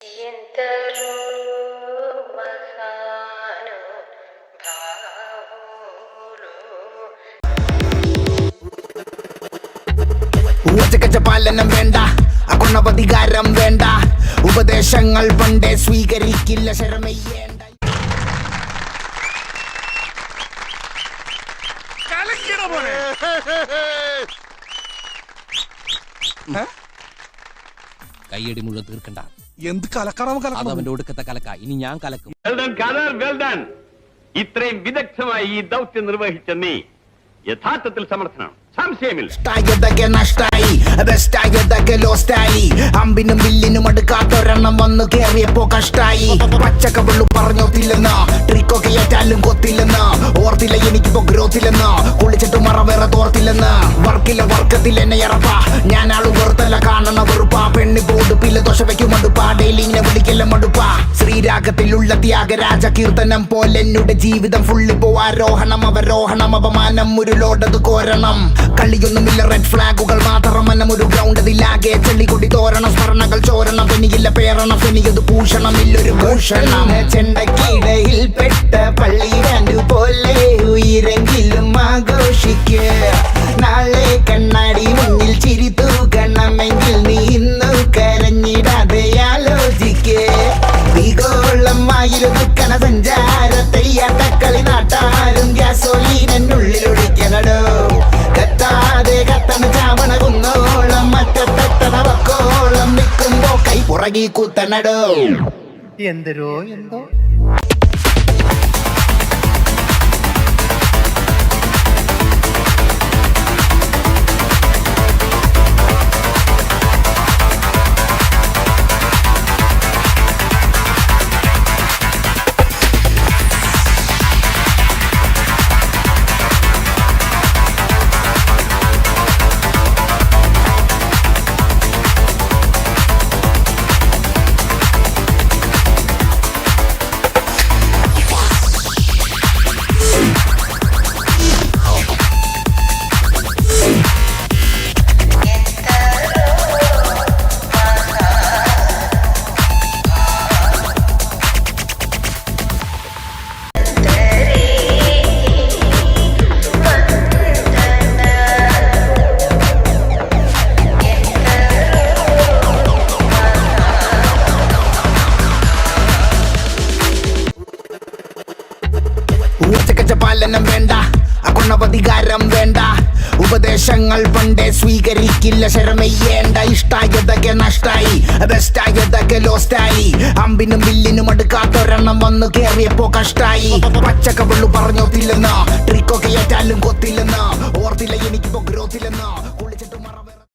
ఎందరో మహానుభావులు പാലനം വേണ്ട അകുണപതികാരം വേണ്ട ഉപദേശങ്ങൾ പണ്ടേ സ്വീകരിക്കില്ല ശരമയ്യേണ്ട കയ്യടി മുഴുവൻ തീർക്കണ്ട. എന്ത് കലക്കണം അത് അവന്റെ ഒടുക്കത്തെ കലക്ക. ഇനി ഞാൻ കലക്കും. ഇത്രയും വിദഗ്ധമായി ഈ ദൗത്യം നിർവഹിച്ച നീ യഥാർത്ഥത്തിൽ സമർത്ഥനാണ്, സംശയമില്ല. നഷ്ടായി ബെസ്റ്റായതൊക്കെ ലോസ്റ്റായി. അമ്പിനും വില്ലിനും അടുക്കാത്തൊരെണ്ണം വന്നു കേറിയപ്പോ കഷ്ടായി. പച്ചക്കവള്ളു പറഞ്ഞോത്തില്ലെന്ന് ട്രിക്കൊക്കെ ഏറ്റാലും കൊത്തില്ലെന്ന് ഓർത്തില്ല എനിക്കിപ്പോ ഗ്രോത്തില്ലെന്ന് കുളിച്ചിട്ട് മറ വേറെ തോർത്തില്ലെന്ന് വർക്കില്ല വർക്കത്തിൽ എന്നെ ഇറപ്പ ഞാൻ ആള് വെറുത്തല്ല കാണണ വെറുപ്പാ പെണ്ണിപ്പോ ഉടുപ്പില്ല ദോശ വയ്ക്കും മടുപ്പാ ഡെയിലി ഇങ്ങനെ വിളിക്കല്ല മടുപ്പാ ശ്രീരാഗത്തിലുള്ള ത്യാഗരാജ കീർത്തനം പോലെ എന്നുടെ ജീവിതം ഫുള്ളിപ്പോ ആരോഹണം അവരോഹണം അപമാനം ഒരു ലോഡത് കോരണം കളിയൊന്നുമില്ല റെഡ് ഫ്ലാഗുകൾ മാത്രം മനം ഒരു ഗ്രൗണ്ട് അതിലാകെ ചെള്ളിക്കൊടി തോരണം സ്മരണകൾ ചോരണം പെനിയില്ല പേരണം പെനിയത് ഭൂഷണം ഇല്ലൊരു ഭൂഷണം ചെണ്ടക്കിടയിൽ പെട്ട പള്ളി വേണ്ടു പോലെ ഉയരെങ്കിലും ആഘോഷിക്ക് നാളെ കണ്ണാടി മുന്നിൽ ചിരി തൂക്കണമെങ്കിൽ നീ ഇന്നു കരഞ്ഞിടാതെ ആലോചിക്ക് ഭീകോളമായൊരു ദുഃഖന സഞ്ചാരത്തെ യാട്ടക്കളി നാട്ടാരും ഗ്യാസോലീനുള്ളിൽ ഒഴിക്കണടോ കത്താതെ കത്തണ ചാമണ കുന്നോളം മറ്റത്തെത്തണ വക്കോളം നിൽക്കുമ്പോ കൈ പുറകി കുത്തണടോ എന്തരോ എന്തോ പാലനം വേണ്ട അകുണപതികാരം വേണ്ട ഉപദേശങ്ങൾ പണ്ടേ സ്വീകരിക്കില്ല ശരമയ്യേണ്ട ഇഷ്ടായതൊക്കെ നഷ്ടായി ബെസ്റ്റായതൊക്കെ ലോസ്റ്റായി അമ്പിനും വില്ലിനും അടുക്കാത്തൊരെണ്ണം വന്നു കേറിയപ്പോ കഷ്ടായി പച്ചക്കവള്ളു പറഞ്ഞോത്തില്ലെന്ന് ട്രിക്കൊക്കെ ഏറ്റാലും കൊത്തില്ലെന്ന്